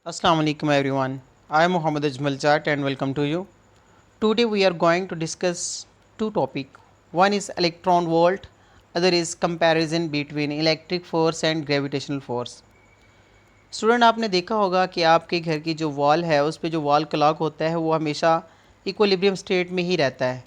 Assalamu alaikum everyone. I am Muhammad Ajmal Jat and welcome to you. Today we are going to discuss two topics. One is electron volt, other is comparison between electric force and gravitational force. Student आपने देखा होगा कि आपके घर की जो wall है उस पे जो वॉल क्लॉक होता है वो हमेशा इक्विलिब्रियम स्टेट में ही रहता है।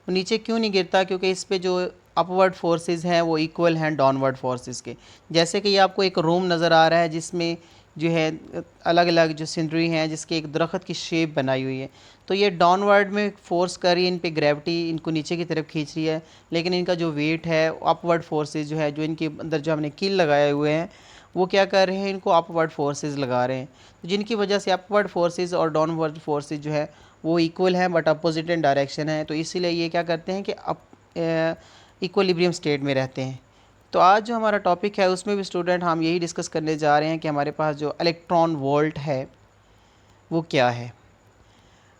वो नीचे क्यों नहीं गिरता? क्योंकि इस पे जो अपवर्ड फोर्सेस हैं वो इक्वल हैं डाउनवर्ड फोर्सेस के। जैसे कि ये आपको एक रूम नज़र आ रहा है जिसमें जो है अलग अलग जो सीनरी हैं जिसके एक दरख्त की शेप बनाई हुई है। तो ये डाउनवर्ड में फोर्स कर रही है, इन पे ग्रेविटी इनको नीचे की तरफ खींच रही है, लेकिन इनका जो वेट है अपवर्ड फोर्सेस जो है जो इनके अंदर जो हमने कील लगाए हुए हैं वो क्या कर रहे हैं, इनको अपवर्ड फोर्सेस लगा रहे हैं। तो जिनकी वजह से अपवर्ड फोर्सेस और डाउनवर्ड फोर्सेस जो है वो इक्वल हैं बट अपोजिट इन डायरेक्शन है। तो इसीलिए ये क्या करते हैं कि इक्वलिब्रियम स्टेट में रहते हैं। तो आज जो हमारा टॉपिक है उसमें भी स्टूडेंट हम यही डिस्कस करने जा रहे हैं कि हमारे पास जो इलेक्ट्रॉन वोल्ट है वो क्या है।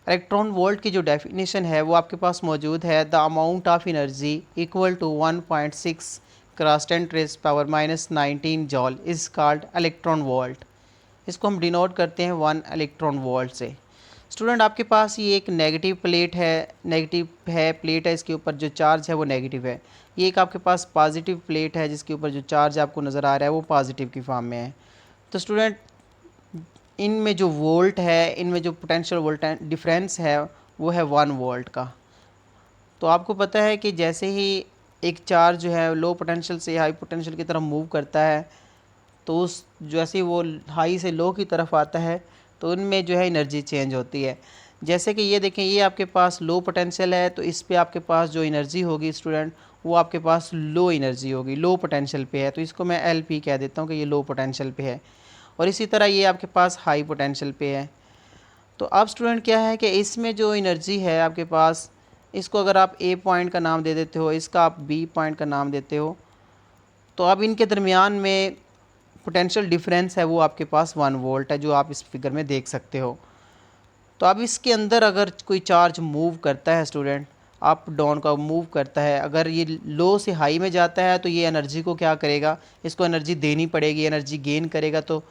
इलेक्ट्रॉन वोल्ट की जो डेफिनेशन है वो आपके पास मौजूद है। The amount of energy equal to 1.6 cross 10⁻⁻19 joule is called electron volt. इसको हम डिनोट करते हैं 1 इलेक्ट्रॉन वोल्ट से। स्टूडेंट आपके पास ये एक नेगेटिव प्लेट है, नेगेटिव है प्लेट है, इसके ऊपर जो चार्ज है वो नेगेटिव है। ये एक आपके पास पॉजिटिव प्लेट है जिसके ऊपर जो चार्ज आपको नज़र आ रहा है वो पॉजिटिव की फॉर्म में है। तो स्टूडेंट इनमें जो वोल्ट है, इनमें जो पोटेंशियल वोल्ट डिफरेंस है वो है 1 वोल्ट का। तो आपको पता है कि जैसे ही एक चार्ज जो है लो पोटेंशियल से हाई पोटेंशियल की तरफ मूव करता है तो उस जैसे ही वो हाई से लो की तरफ आता है तो उनमें जो है एनर्जी चेंज होती है। जैसे कि ये देखें, ये आपके पास लो पोटेंशियल है तो इस पे आपके पास जो एनर्जी होगी स्टूडेंट वो आपके पास लो एनर्जी होगी, लो पोटेंशियल पे है, तो इसको मैं एल पी कह देता हूँ कि ये लो पोटेंशियल पे है। और इसी तरह ये आपके पास हाई पोटेंशियल पे है। तो अब स्टूडेंट क्या है कि इसमें जो एनर्जी है आपके पास, इसको अगर आप ए पॉइंट का नाम दे देते हो, इसका आप बी पॉइंट का नाम देते हो, तो अब इनके दरमियान में पोटेंशियल डिफरेंस है वो आपके पास 1 वोल्ट है जो आप इस फिगर में देख सकते हो। तो अब इसके अंदर अगर कोई चार्ज मूव करता है स्टूडेंट, अप डाउन का मूव करता है, अगर ये लो से हाई में जाता है तो ये एनर्जी को क्या करेगा, इसको एनर्जी देनी पड़ेगी, एनर्जी गेन करेगा तो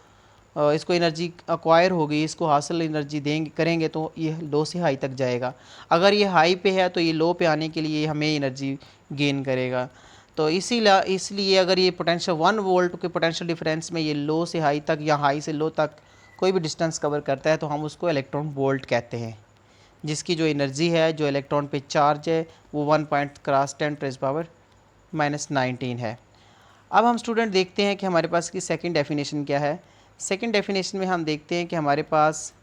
इसको एनर्जी अक्वायर होगी, इसको हासिल एनर्जी देंगे करेंगे तो ये लो से हाई तक जाएगा। अगर ये हाई पे है तो ये लो पे आने के लिए हमें एनर्जी गेन करेगा। तो इसलिए अगर ये पोटेंशियल 1 वोल्ट के पोटेंशियल डिफरेंस में ये लो से हाई तक या हाई से लो तक कोई भी डिस्टेंस कवर करता है तो हम उसको इलेक्ट्रॉन वोल्ट कहते हैं, जिसकी जो एनर्जी है, जो इलेक्ट्रॉन पे चार्ज है वो 1.10⁻⁻19 है। अब हम स्टूडेंट देखते हैं कि हमारे पास इसकी सेकंड डेफिनेशन क्या है। सेकंड डेफिनेशन में हम देखते हैं कि हमारे पास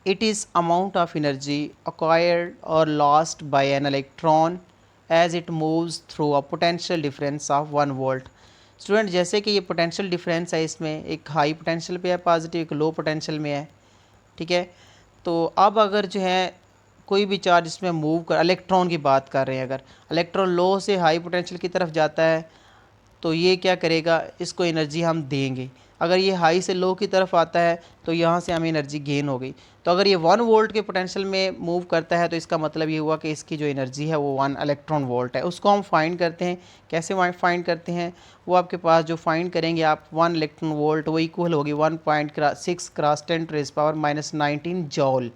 it is amount of energy acquired और lost by an electron as it moves through a potential difference of 1 volt. Student जैसे कि ये पोटेंशियल डिफरेंस है, इसमें एक हाई पोटेंशियल पे है पॉजिटिव, एक लो पोटेंशियल में है, ठीक है। तो अब अगर जो है कोई भी चार्ज इसमें मूव कर, इलेक्ट्रॉन की बात कर रहे हैं, अगर इलेक्ट्रॉन लो से हाई पोटेंशियल की तरफ जाता है तो ये क्या करेगा, इसको एनर्जी हम देंगे। अगर ये हाई से लो की तरफ आता है तो यहाँ से हमें एनर्जी गेन हो गई। तो अगर ये 1 वोल्ट के पोटेंशियल में मूव करता है तो इसका मतलब ये हुआ कि इसकी जो एनर्जी है वो 1 इलेक्ट्रॉन वोल्ट है। उसको हम फाइंड करते हैं। कैसे फाइंड करते हैं? वो आपके पास जो फाइंड करेंगे आप 1 इलेक्ट्रॉन वोल्ट वो इक्वल होगी 1.6 क्रॉस 10⁻⁻19 जॉल।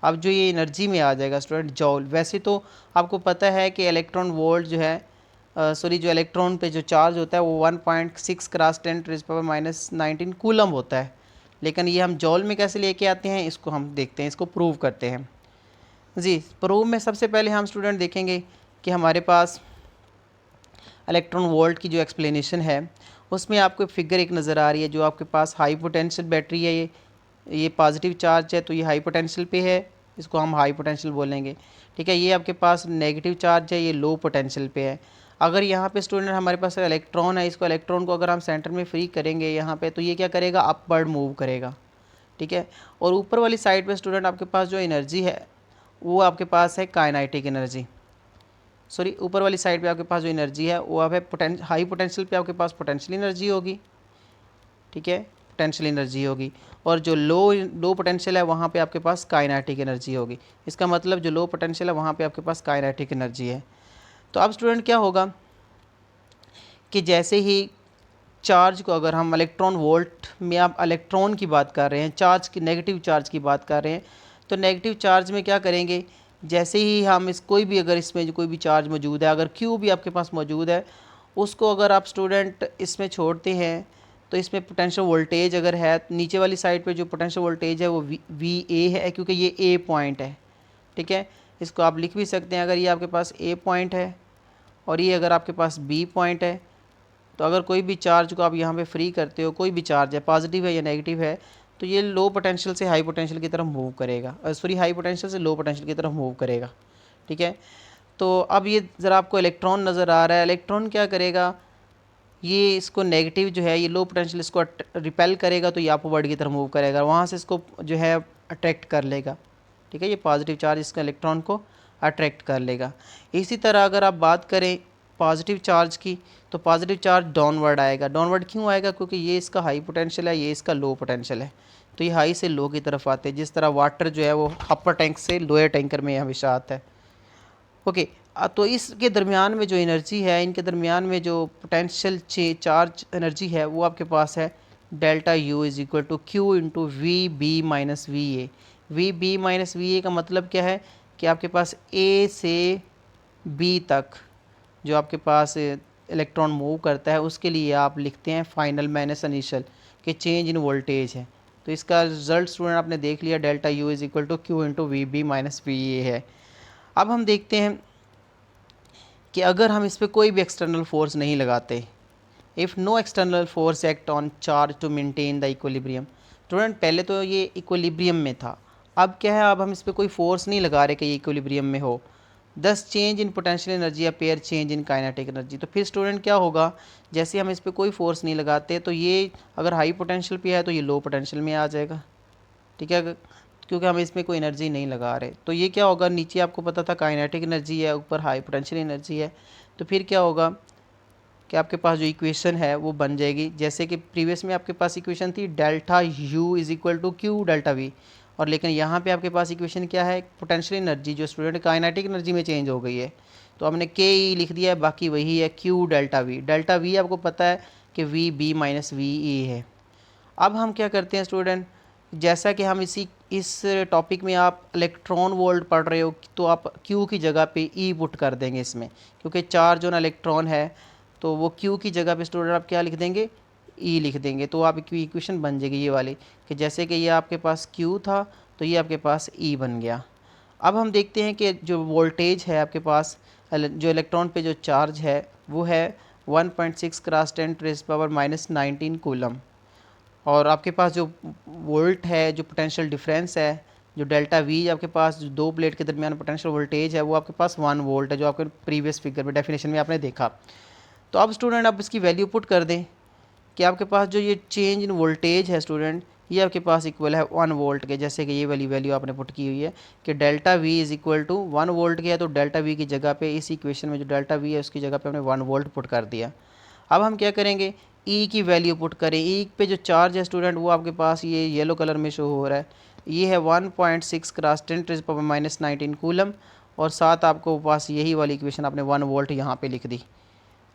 अब जो ये एनर्जी में आ जाएगा स्टूडेंट जॉल। वैसे तो आपको पता है कि इलेक्ट्रॉन वोल्ट जो है जो इलेक्ट्रॉन पे जो चार्ज होता है वो 1.6 क्रॉस 10⁻⁻19 कूलम होता है, लेकिन ये हम जॉल में कैसे लेके आते हैं इसको हम देखते हैं, इसको प्रूव करते हैं। जी, प्रूव में सबसे पहले हम स्टूडेंट देखेंगे कि हमारे पास इलेक्ट्रॉन वोल्ट की जो एक्सप्लेनेशन है उसमें आपको फिगर एक नज़र आ रही है। जो आपके पास हाई पोटेंशियल बैटरी है, ये पॉजिटिव चार्ज है तो ये हाई पोटेंशियल पे है, इसको हम हाई पोटेंशियल बोलेंगे, ठीक है। ये आपके पास नेगेटिव चार्ज है, ये लो पोटेंशियल पे है। अगर यहाँ पे स्टूडेंट हमारे पास इलेक्ट्रॉन है, इसको इलेक्ट्रॉन को अगर हम सेंटर में फ्री करेंगे यहाँ पे तो ये क्या करेगा, अपवर्ड मूव करेगा, ठीक है। और ऊपर वाली साइड पे स्टूडेंट आपके पास जो एनर्जी है वो आपके पास है काइनेटिक एनर्जी। सॉरी, ऊपर वाली साइड पे आपके पास जो एनर्जी है वो आप है हाई पोटेंशियल पे आपके पास पोटेंशियल एनर्जी होगी, ठीक है, पोटेंशियल एनर्जी होगी। और जो लो पोटेंशियल है वहाँ पे आपके पास काइनेटिक एनर्जी होगी। इसका मतलब जो लो पोटेंशियल है वहाँ पे आपके पास काइनेटिक एनर्जी है। तो अब स्टूडेंट क्या होगा कि जैसे ही चार्ज को अगर हम इलेक्ट्रॉन वोल्ट में, आप इलेक्ट्रॉन की बात कर रहे हैं, चार्ज की, नेगेटिव चार्ज की बात कर रहे हैं, तो नेगेटिव चार्ज में क्या करेंगे, जैसे ही हम इस कोई भी, अगर इसमें जो कोई भी चार्ज मौजूद है, अगर क्यू भी आपके पास मौजूद है, उसको अगर आप स्टूडेंट इसमें छोड़ते हैं तो इसमें पोटेंशियल वोल्टेज अगर है, नीचे वाली साइड पे जो पोटेंशियल वोल्टेज है वो वी ए है, क्योंकि ये ए पॉइंट है। ठीक है, इसको आप लिख भी सकते हैं, अगर ये आपके पास ए पॉइंट है और ये अगर आपके पास बी पॉइंट है, तो अगर कोई भी चार्ज को आप यहाँ पे फ्री करते हो, कोई भी चार्ज है, पॉजिटिव है या नेगेटिव है, तो ये लो पोटेंशियल से हाई पोटेंशियल की तरफ मूव करेगा, सॉरी हाई पोटेंशियल से लो पोटेंशियल की तरफ मूव करेगा। ठीक है, तो अब ये ज़रा आपको इलेक्ट्रॉन नज़र आ रहा है, इलेक्ट्रॉन क्या करेगा, ये इसको नेगेटिव जो है, ये लो पोटेंशियल इसको रिपेल करेगा, तो ये अपवर्ड की तरफ मूव करेगा, वहाँ से इसको जो है अट्रैक्ट कर लेगा। ठीक है, ये पॉजिटिव चार्ज इसका इलेक्ट्रॉन को अट्रैक्ट कर लेगा। इसी तरह अगर आप बात करें पॉजिटिव चार्ज की, तो पॉजिटिव चार्ज डाउनवर्ड आएगा। डाउनवर्ड क्यों आएगा, क्योंकि ये इसका हाई पोटेंशियल है, ये इसका लो पोटेंशियल है, तो ये हाई से लो की तरफ आते हैं, जिस तरह वाटर जो है वो अपर टैंक से लोअर टैंकर में हमेशा आता है। ओके, तो इसके दरमियान में जो एनर्जी है, इनके दरमियान में जो पोटेंशियल चार्ज एनर्जी है, वो आपके पास है delta U is equal to Q into V B minus V A. V B minus V A का मतलब क्या है कि आपके पास ए से बी तक जो आपके पास इलेक्ट्रॉन मूव करता है, उसके लिए आप लिखते हैं फाइनल माइनस इनिशियल कि चेंज इन वोल्टेज है। तो इसका रिजल्ट स्टूडेंट आपने देख लिया, delta U is equal to Q into V B minus V A है। अब हम देखते हैं कि अगर हम इस पर कोई भी एक्सटर्नल फोर्स नहीं लगाते, if no external force act on charge to maintain the equilibrium. Student पहले तो ये इक्विलिब्रियम में था, अब क्या है, अब हम इस पर कोई फोर्स नहीं लगा रहे कि ये इक्विलिब्रियम में हो, दस change in potential energy appear change in kinetic energy. तो फिर स्टूडेंट क्या होगा, जैसे हम इस पर कोई फोर्स नहीं लगाते, तो ये अगर हाई पोटेंशियल पे है तो ये लो पोटेंशियल में आ जाएगा। ठीक है, क्योंकि हम इसमें कोई एनर्जी नहीं लगा रहे, तो ये क्या होगा, नीचे आपको पता था काइनेटिक एनर्जी है, ऊपर हाई पोटेंशियल एनर्जी है, तो फिर क्या होगा कि आपके पास जो इक्वेशन है वो बन जाएगी, जैसे कि प्रीवियस में आपके पास इक्वेशन थी delta U is equal to Q delta V, और लेकिन यहाँ पे आपके पास इक्वेशन क्या है, पोटेंशियल एनर्जी जो स्टूडेंट काइनेटिक एनर्जी में चेंज हो गई है, तो हमने के ई लिख दिया है, बाकी वही है Q delta V. Delta V आपको पता है कि V B minus V E है। अब हम क्या करते हैं स्टूडेंट, जैसा कि हम इस टॉपिक में आप इलेक्ट्रॉन वोल्ट पढ़ रहे हो, तो आप क्यू की जगह पे ई पुट कर देंगे इसमें, क्योंकि चार्ज ऑन इलेक्ट्रॉन है, तो वो क्यू की जगह पे स्टूडेंट आप क्या लिख देंगे, ई लिख देंगे, तो आप इक्वेशन बन जाएगी ये वाली, कि जैसे कि ये आपके पास क्यू था तो ये आपके पास ई बन गया। अब हम देखते हैं कि जो वोल्टेज है आपके पास, जो इलेक्ट्रॉन पे जो चार्ज है वो है 1.6 क्रॉस 10⁻⁻⁹ कूलम, और आपके पास जो वोल्ट है, जो पोटेंशियल डिफरेंस है, जो डेल्टा वी आपके पास जो दो प्लेट के दरमियान पोटेंशियल वोल्टेज है, वो आपके पास 1 वोल्ट है, जो आपके प्रीवियस फिगर में डेफिनेशन में आपने देखा। तो अब स्टूडेंट आप इसकी वैल्यू पुट कर दें कि आपके पास जो ये चेंज इन वोल्टेज है स्टूडेंट, ये आपके पास इक्वल है 1 वोल्ट के, जैसे कि ये वाली वैल्यू आपने पुट की हुई है कि delta V is equal to 1 volt के है, तो डेल्टा वी की जगह पे इस इक्वेशन में जो डेल्टा वी है उसकी जगह पे हमने 1 वोल्ट पुट कर दिया। अब हम क्या करेंगे, ई की वैल्यू पुट करें। ई पे जो चार्ज है स्टूडेंट वो आपके पास ये येलो कलर में शो हो रहा है, ये है 1.6 क्रॉस 10⁻⁻⁹ कूलम, और साथ आपको पास यही वाली इक्वेशन आपने 1 वोल्ट यहाँ पे लिख दी।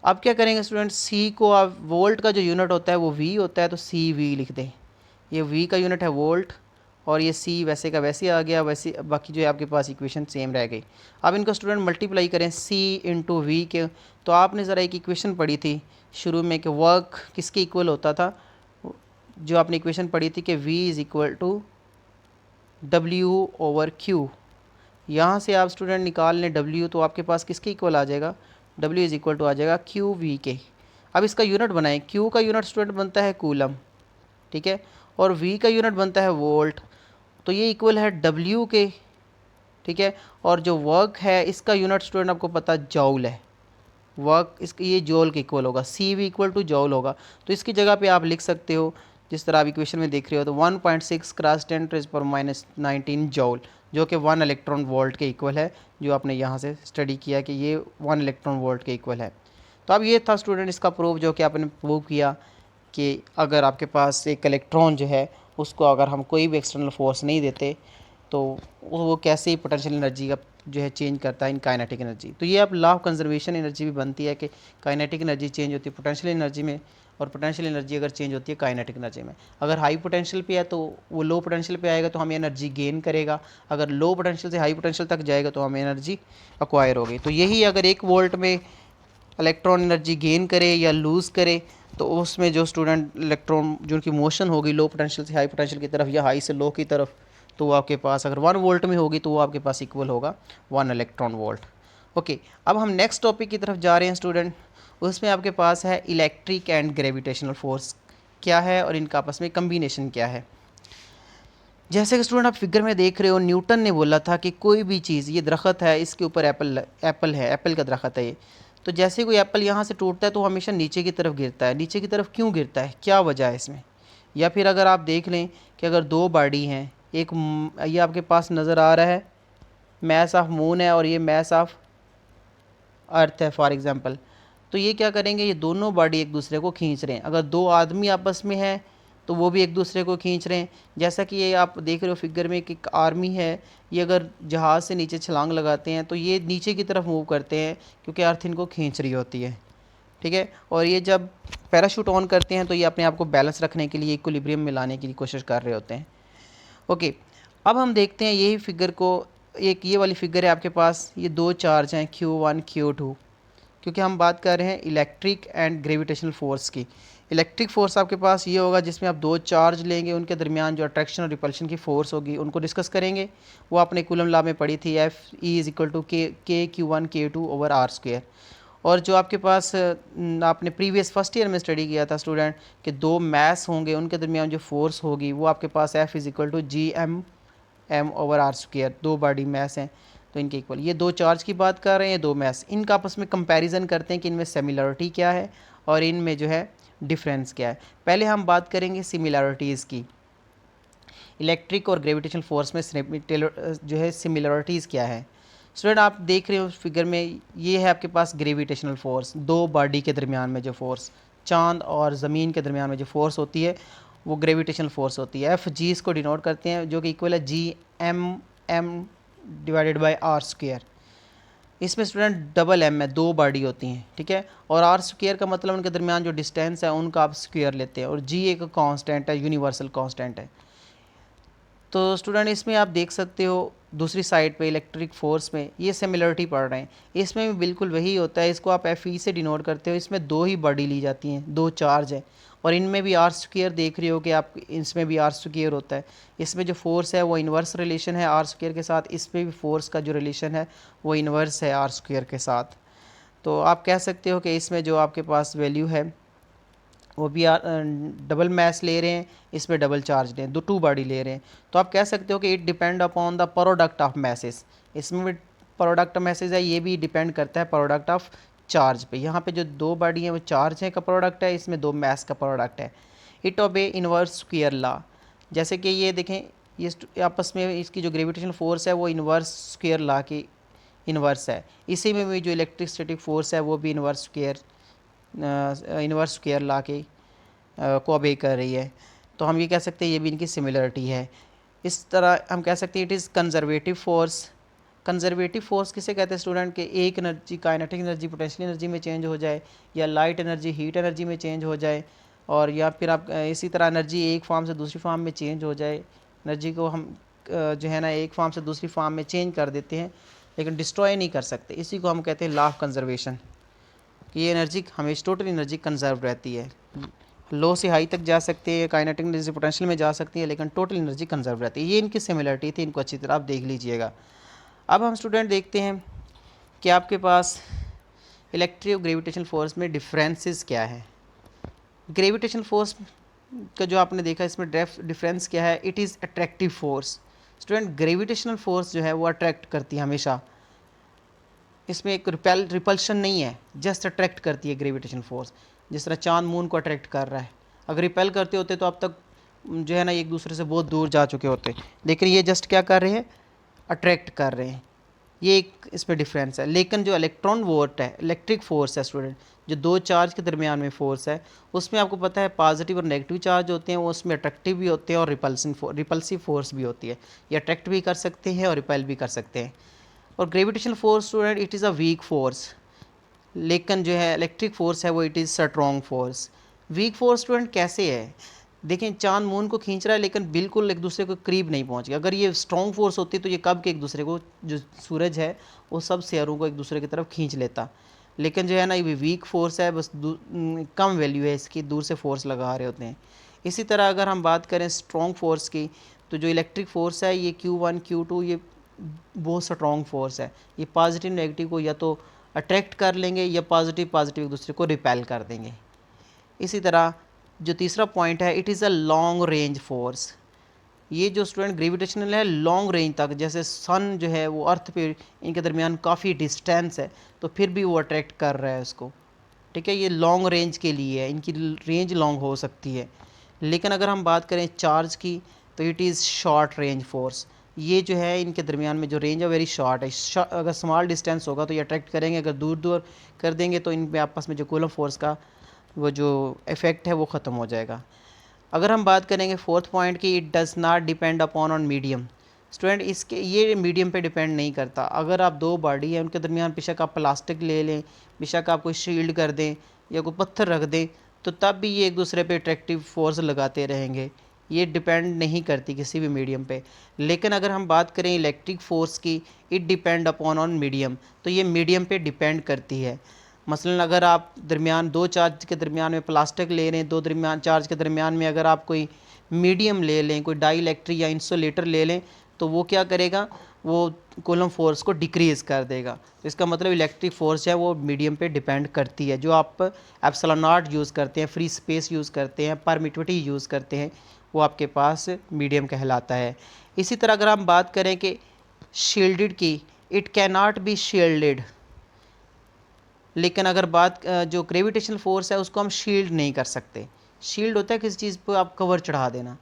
अब क्या करेंगे स्टूडेंट, सी को आप, वोल्ट का जो यूनिट होता है वो वी होता है, तो सी वी लिख दें, ये वी का यूनिट है वोल्ट, और ये सी वैसे का वैसे आ गया, वैसे बाकी जो है आपके पास इक्वेशन सेम रह गई। अब इनको स्टूडेंट मल्टीप्लाई करें सी इंटू वी के, तो आपने ज़रा एक इक्वेशन पढ़ी थी शुरू में कि वर्क किसके इक्वल होता था, जो आपने इक्वेशन पढ़ी थी कि V is equal to W over Q. यहाँ से आप स्टूडेंट निकाल लें डब्ल्यू, तो आपके पास किसके इक्वल आ जाएगा, डब्ल्यू इज़ इक्वल टू आ जाएगा क्यू वी के। अब इसका यूनिट बनाएं, क्यू का यूनिट स्टूडेंट बनता है कूलम, ठीक है, और वी का यूनिट बनता है वोल्ट, तो ये इक्वल है डब्ल्यू के, ठीक है, और जो वर्क है इसका यूनिट स्टूडेंट आपको पता जॉल है, वर्क इसका ये जॉल के इक्वल होगा, सी वी इक्वल टू जॉल होगा, तो इसकी जगह पे आप लिख सकते हो जिस तरह आप इक्वेशन में देख रहे हो, तो 1.6 क्रॉस 10⁻⁻⁹ जॉल, जो कि 1 इलेक्ट्रॉन वोल्ट के इक्वल है, जो आपने यहाँ से स्टडी किया कि ये 1 इलेक्ट्रॉन वोल्ट के इक्वल है। तो अब ये था स्टूडेंट इसका प्रूफ, जो कि आपने प्रूव किया कि अगर आपके पास एक इलेक्ट्रॉन जो है उसको अगर हम कोई भी एक्सटर्नल फोर्स नहीं देते तो वो कैसे ही पोटेंशियल एनर्जी का जो है चेंज करता है इन काइनेटिक एनर्जी। तो ये अब लॉ ऑफ कंजर्वेशन एनर्जी भी बनती है कि काइनेटिक एनर्जी चेंज होती है पोटेंशियल एनर्जी में, और पोटेंशियल एनर्जी अगर चेंज होती है काइनेटिक एनर्जी में। अगर हाई पोटेंशियल पे है तो वो लो पोटेंशियल पे आएगा तो हमें एनर्जी गेन करेगा, अगर लो पोटेंशियल से हाई पोटेंशियल तक जाएगा तो हमें एनर्जी एक्वायर होगी। तो यही अगर 1 वोल्ट में इलेक्ट्रॉन एनर्जी गेन करे या लूज़ करे तो उसमें जो स्टूडेंट इलेक्ट्रॉन जो उनकी मोशन होगी लो पोटेंशियल से हाई पोटेंशियल की तरफ या हाई से लो की तरफ, तो वो आपके पास अगर 1 वोल्ट में होगी तो वो आपके पास इक्वल होगा 1 इलेक्ट्रॉन वोल्ट। ओके, अब हम नेक्स्ट टॉपिक की तरफ जा रहे हैं स्टूडेंट। उसमें आपके पास है इलेक्ट्रिक एंड ग्रेविटेशनल फोर्स क्या है और इनका आपस में कम्बिनेशन क्या है। जैसे कि स्टूडेंट आप फिगर में देख रहे हो, न्यूटन ने बोला था कि कोई भी चीज़, ये दरख्त है, इसके ऊपर एप्पल है, एप्पल का दरख्त है ये, तो जैसे कोई एप्पल यहाँ से टूटता है तो हमेशा नीचे की तरफ गिरता है। नीचे की तरफ क्यों गिरता है, क्या वजह है इसमें? या फिर अगर आप देख लें कि अगर 2 बॉडी हैं, एक ये आपके पास नज़र आ रहा है मैस ऑफ मून है और ये मैस ऑफ अर्थ है फॉर एग्ज़ाम्पल, तो ये क्या करेंगे, ये दोनों बॉडी एक दूसरे को खींच रहे हैं। अगर 2 आदमी आपस में हैं तो वो भी एक दूसरे को खींच रहे हैं। जैसा कि ये आप देख रहे हो फिगर में कि एक आर्मी है, ये अगर जहाज़ से नीचे छलांग लगाते हैं तो ये नीचे की तरफ मूव करते हैं क्योंकि अर्थ इनको खींच रही होती है, ठीक है। और ये जब पैराशूट ऑन करते हैं तो ये अपने आप को बैलेंस रखने के लिए, इक्विलिब्रियम में लाने की कोशिश कर रहे होते हैं। ओके, अब हम देखते हैं यही फिगर को, एक ये वाली फिगर है आपके पास, ये 2 चार्ज हैं Q1 Q2, क्योंकि हम बात कर रहे हैं इलेक्ट्रिक एंड ग्रेविटेशनल फोर्स की। इलेक्ट्रिक फोर्स आपके पास ये होगा जिसमें आप 2 चार्ज लेंगे, उनके दरमियान जो अट्रैक्शन और रिपल्शन की फ़ोर्स होगी उनको डिस्कस करेंगे। वो आपने कूलम लॉ में पढ़ी थी, Fe = K Q1 K2 over R²। और जो आपके पास आपने प्रीवियस फर्स्ट ईयर में स्टडी किया था स्टूडेंट कि 2 मैस होंगे, उनके दरमियान जो फोर्स होगी वो आपके पास F = Gm over R²। 2 body mass हैं तो इनके इक्वल। ये 2 चार्ज की बात कर रहे हैं, 2 मैस, इनका आपस में कंपैरिजन करते हैं कि इनमें सिमिलरिटी क्या है और इनमें जो है डिफरेंस क्या है। पहले हम बात करेंगे सिमिलरिटीज़ की। इलेक्ट्रिक और ग्रेविटेशनल फोर्स में जो है सिमिलरिटीज़ क्या है। स्टूडेंट आप देख रहे हो फिगर में, ये है आपके पास ग्रेविटेशनल फोर्स, 2 बॉडी के दरमियान में जो फोर्स, चांद और ज़मीन के दरमियान में जो फोर्स होती है वो ग्रेविटेशनल फोर्स होती है। F G इसको डिनोट करते हैं जो कि इक्वल है Gm m/r²। इसमें स्टूडेंट डबल M है, 2 बॉडी होती हैं, ठीक है। और R² का मतलब उनके दरमियान जो डिस्टेंस है उनका आप स्क्वायर लेते हैं, और G एक कांस्टेंट है, यूनिवर्सल कांस्टेंट है। तो स्टूडेंट इसमें आप देख सकते हो दूसरी साइड पे इलेक्ट्रिक फोर्स में ये सिमिलरिटी पढ़ रहे हैं, इसमें भी बिल्कुल वही होता है। इसको आप Fe से डिनोट करते हो, इसमें 2 ही बॉडी ली जाती हैं, 2 चार्ज है, और इनमें भी R² देख रहे हो कि आप इसमें भी R² होता है। इसमें जो फोर्स है वो इन्वर्स रिलेशन है R² के साथ, इसमें भी फोर्स का जो रिलेशन है वो इन्वर्स है R² के साथ। तो आप कह सकते हो कि इसमें जो आपके पास वैल्यू है वो भी डबल मैस ले रहे हैं, इसमें डबल चार्ज ले, 2 बॉडी ले रहे हैं। तो आप कह सकते हो कि it depend upon the product of masses. इसमें भी प्रोडक्ट मैसेज है, ये भी डिपेंड करता है प्रोडक्ट ऑफ चार्ज पे। यहाँ पे जो 2 बॉडी हैं वो चार्ज है का प्रोडक्ट है, इसमें 2 मैस का प्रोडक्ट है। इट ओबे इन्वर्स स्क्वायर लॉ, जैसे कि ये देखें, ये आपस में इसकी जो ग्रेविटेशनल फोर्स है वो इन्वर्स स्क्वायर लॉ की इन्वर्स है। इसी में भी जो इलेक्ट्रिकस्टैटिक फोर्स है वो भी इन्वर्स स्क्वायर लॉ के को ओबे कर रही है। तो हम ये कह सकते हैं ये भी इनकी सिमिलरिटी है। इस तरह हम कह सकते हैं it is conservative force. Conservative force किसे कहते हैं स्टूडेंट के एक energy kinetic energy potential energy में चेंज हो जाए, या लाइट एनर्जी हीट एनर्जी में चेंज हो जाए, और या फिर आप इसी तरह एनर्जी एक फॉर्म से दूसरी फॉर्म में चेंज हो जाए। एनर्जी को हम जो है ना एक फॉर्म से दूसरी फॉर्म में चेंज कर देते हैं लेकिन डिस्ट्रॉय नहीं कर सकते। इसी को हम कहते हैं लॉ ऑफ कंजर्वेशन, कि ये एनर्जी हमेशा टोटल एनर्जी कंजर्व रहती है। लो से हाई तक जा सकते हैं, काइनेटिक एनर्जी पोटेंशियल में जा सकती है, लेकिन टोटल एनर्जी कंजर्व रहती है। ये इनकी सिमिलरिटी थी, इनको अच्छी तरह आप देख लीजिएगा। अब हम स्टूडेंट देखते हैं कि आपके पास इलेक्ट्रिक और ग्रेविटेशनल फोर्स में डिफरेंसेस क्या है। ग्रेविटेशनल फोर्स का जो आपने देखा इसमें डिफरेंस क्या है, it is attractive force. Student gravitational force जो है वो अट्रैक्ट करती है हमेशा, इसमें एक रिपल्शन नहीं है, जस्ट अट्रैक्ट करती है ग्रेविटेशनल फोर्स। जिस तरह चांद मून को अट्रैक्ट कर रहा है, अगर रिपेल करते होते तो अब तक जो है ना एक दूसरे से बहुत दूर जा चुके होते, लेकिन ये जस्ट क्या कर रहे हैं, अट्रैक्ट कर रहे हैं। ये एक इसमें डिफरेंस है। लेकिन जो इलेक्ट्रॉन वोल्ट है, इलेक्ट्रिक फोर्स है स्टूडेंट, जो 2 चार्ज के दरमियान में फोर्स है, उसमें आपको पता है पॉजिटिव और नेगेटिव चार्ज होते हैं, वो उसमें अट्रैक्टिव भी होते हैं और रिपल्सिव फोर्स भी होती है। ये अट्रैक्ट भी कर सकते हैं और रिपेल भी कर सकते हैं। और gravitational force student it is a weak force, लेकिन जो है इलेक्ट्रिक फोर्स है वो it is strong force. Weak force student कैसे है, देखें चांद मून को खींच रहा है लेकिन बिल्कुल एक दूसरे को करीब नहीं पहुंच गया। अगर ये स्ट्रॉन्ग फोर्स होती तो ये कब के एक दूसरे को, जो सूरज है वो सब शेयरों को एक दूसरे की तरफ खींच लेता। लेकिन जो है ना ये वीक फोर्स है, बस कम वैल्यू है इसकी, दूर से फोर्स लगा रहे होते हैं। इसी तरह अगर हम बात करें स्ट्रॉन्ग फोर्स की, तो जो इलेक्ट्रिक फोर्स है ये Q1 Q2 ये बहुत स्ट्रॉन्ग फोर्स है। ये पॉजिटिव नेगेटिव को या तो अट्रैक्ट कर लेंगे या पॉजिटिव पॉजिटिव एक दूसरे को रिपेल कर देंगे। इसी तरह जो तीसरा पॉइंट है, it is a long range force. ये जो स्टूडेंट ग्रेविटेशनल है लॉन्ग रेंज तक, जैसे सन जो है वो अर्थ पे इनके दरमियान काफ़ी डिस्टेंस है तो फिर भी वो अट्रैक्ट कर रहा है उसको, ठीक है। ये लॉन्ग रेंज के लिए है, इनकी रेंज लॉन्ग हो सकती है। लेकिन अगर हम बात करें चार्ज की तो it is short range force. ये जो है इनके दरमियान में जो रेंज है वेरी शॉर्ट है। अगर स्मॉल डिस्टेंस होगा तो ये अट्रैक्ट करेंगे, अगर दूर दूर कर देंगे तो इन पे आपस में जो कूलम फोर्स का वो जो इफ़ेक्ट है वो ख़त्म हो जाएगा। अगर हम बात करेंगे फोर्थ पॉइंट की, it does not depend upon on medium. Student इसके ये मीडियम पे डिपेंड नहीं करता। अगर आप दो बॉडी है उनके दरमियान बेशक आप प्लास्टिक ले लें, बेशक आप कोई शील्ड कर दें या कोई पत्थर रख दें, तो तब भी ये एक दूसरे पे अट्रैक्टिव फोर्स लगाते रहेंगे। ये डिपेंड नहीं करती किसी भी मीडियम पे। लेकिन अगर हम बात करें इलेक्ट्रिक फ़ोर्स की, it depend upon on medium, तो ये मीडियम पे डिपेंड करती है। मसलन अगर आप दरमियान दो चार्ज के दरमियान में प्लास्टिक ले लें, दो दरमियान चार्ज के दरमियान में अगर आप कोई मीडियम ले लें, कोई डाई इलेक्ट्रिक या इंसुलेटर ले लें, तो वो क्या करेगा, वो कूलम फोर्स को डिक्रीज़ कर देगा। तो इसका मतलब इलेक्ट्रिक फोर्स है वो मीडियम पे डिपेंड करती है। जो आप एप्सिलॉन नॉट यूज़ करते हैं, फ्री स्पेस यूज़ करते हैं, परमिटिविटी यूज़ करते हैं, वो आपके पास मीडियम कहलाता है। इसी तरह अगर हम बात करें कि शील्डेड की, it can not be shielded. लेकिन अगर बात जो ग्रेविटेशनल फोर्स है उसको हम शील्ड नहीं कर सकते। शील्ड होता है किसी चीज़ पर आप कवर चढ़ा देना,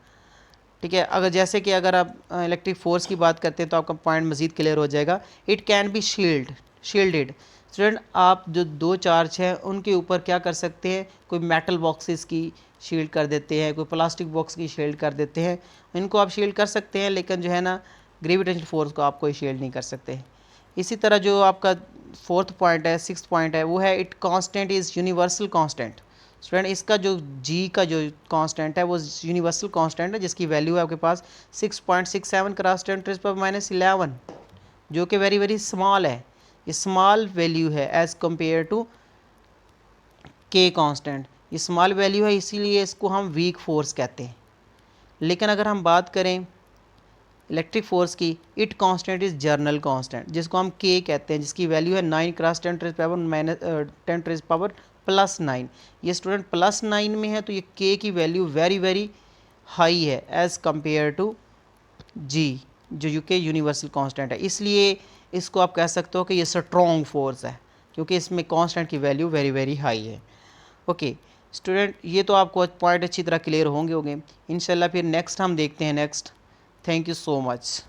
ठीक है। अगर जैसे कि अगर आप इलेक्ट्रिक फोर्स की बात करते हैं तो आपका पॉइंट मज़ीद क्लियर हो जाएगा। It can be shielded. Student आप जो दो चार्ज हैं उनके ऊपर क्या कर सकते हैं, कोई मेटल बॉक्सेस की शील्ड कर देते हैं, कोई प्लास्टिक बॉक्स की शील्ड कर देते हैं, इनको आप शील्ड कर सकते हैं। लेकिन जो है ना ग्रेविटेशनल फोर्स को आप कोई शील्ड नहीं कर सकते। इसी तरह जो आपका फोर्थ पॉइंट है, सिक्स पॉइंट है, वो है it constant is universal constant. Student इसका जो जी का जो कांस्टेंट है वो यूनिवर्सल कांस्टेंट है, जिसकी वैल्यू है आपके पास 6.67 क्रॉस 10⁻11, जो कि वेरी वेरी स्मॉल है। ये स्मॉल वैल्यू है एज़ कम्पेयर टू के कांस्टेंट। ये स्मॉल वैल्यू है इसीलिए इसको हम वीक फोर्स कहते हैं। लेकिन अगर हम बात करें इलेक्ट्रिक फोर्स की, it constant is journal constant, जिसको हम के कहते हैं, जिसकी वैल्यू है 9 × 10⁻⁻+9। ये स्टूडेंट +9 में है तो ये के की वैल्यू वेरी वेरी हाई है एज़ कंपेयर टू जी, जो यूके यूनिवर्सल कांस्टेंट है। इसलिए इसको आप कह सकते हो कि ये स्ट्रॉन्ग फोर्स है, क्योंकि इसमें कांस्टेंट की वैल्यू वेरी वेरी हाई है। ओके स्टूडेंट, ये तो आपको पॉइंट अच्छी तरह क्लियर होंगे इंशाल्लाह। फिर नेक्स्ट हम देखते हैं next. Thank you so much.